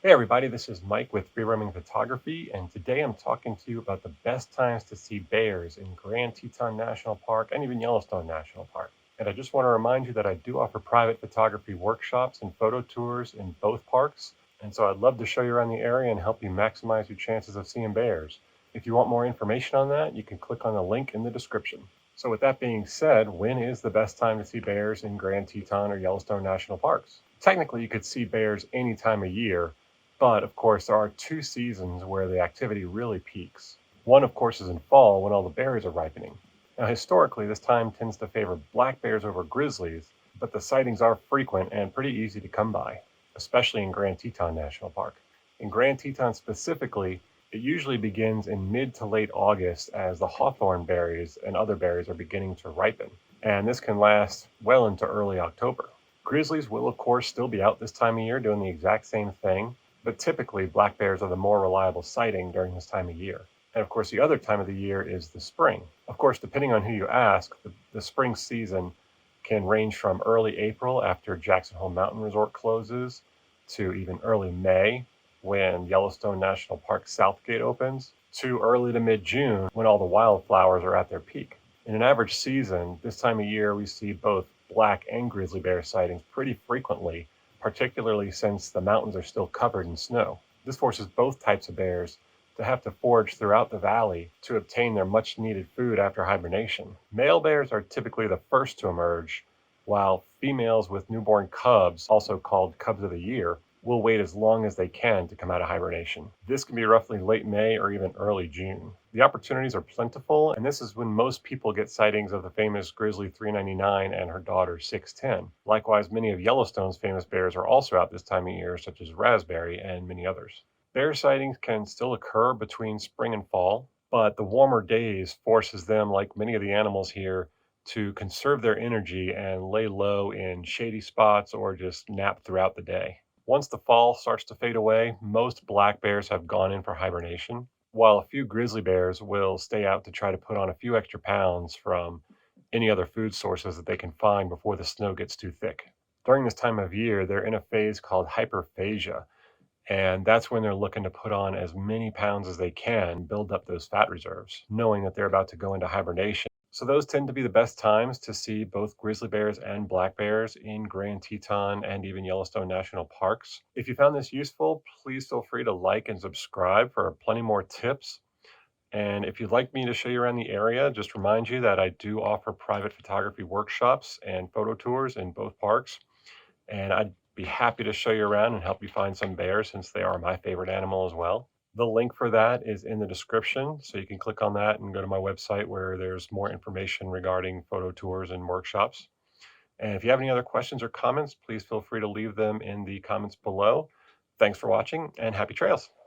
Hey everybody, this is Mike with Free Roaming Photography, and today I'm talking to you about the best times to see bears in Grand Teton National Park and even Yellowstone National Park. And I just want to remind you that I do offer private photography workshops and photo tours in both parks, and so I'd love to show you around the area and help you maximize your chances of seeing bears. If you want more information on that, you can click on the link in the description. So with that being said, when is the best time to see bears in Grand Teton or Yellowstone National Parks? Technically, you could see bears any time of year, but of course, there are two seasons where the activity really peaks. One, of course, is in fall when all the berries are ripening. Now, historically, this time tends to favor black bears over grizzlies, but the sightings are frequent and pretty easy to come by, especially in Grand Teton National Park. In Grand Teton specifically, it usually begins in mid to late August as the hawthorn berries and other berries are beginning to ripen, and this can last well into early October. Grizzlies will, of course, still be out this time of year doing the exact same thing, but typically black bears are the more reliable sighting during this time of year. And of course, the other time of the year is the spring. Of course, depending on who you ask, the spring season can range from early April after Jackson Hole Mountain Resort closes to even early May when Yellowstone National Park Southgate opens to early to mid June when all the wildflowers are at their peak. In an average season, this time of year, we see both black and grizzly bear sightings pretty frequently, particularly since the mountains are still covered in snow. This forces both types of bears to have to forage throughout the valley to obtain their much needed food after hibernation. Male bears are typically the first to emerge, while females with newborn cubs, also called cubs of the year, will wait as long as they can to come out of hibernation. This can be roughly late May or even early June. The opportunities are plentiful, and this is when most people get sightings of the famous grizzly 399 and her daughter 610. Likewise, many of Yellowstone's famous bears are also out this time of year, such as Raspberry and many others. Bear sightings can still occur between spring and fall, but the warmer days forces them, like many of the animals here, to conserve their energy and lay low in shady spots or just nap throughout the day. Once the fall starts to fade away, most black bears have gone in for hibernation, while a few grizzly bears will stay out to try to put on a few extra pounds from any other food sources that they can find before the snow gets too thick. During this time of year, they're in a phase called hyperphagia, and that's when they're looking to put on as many pounds as they can, build up those fat reserves, knowing that they're about to go into hibernation. So those tend to be the best times to see both grizzly bears and black bears in Grand Teton and even Yellowstone National Parks. If you found this useful, please feel free to like and subscribe for plenty more tips. And if you'd like me to show you around the area, just remind you that I do offer private photography workshops and photo tours in both parks. And I'd be happy to show you around and help you find some bears since they are my favorite animal as well. The link for that is in the description, so you can click on that and go to my website where there's more information regarding photo tours and workshops. And if you have any other questions or comments, please feel free to leave them in the comments below. Thanks for watching and happy trails.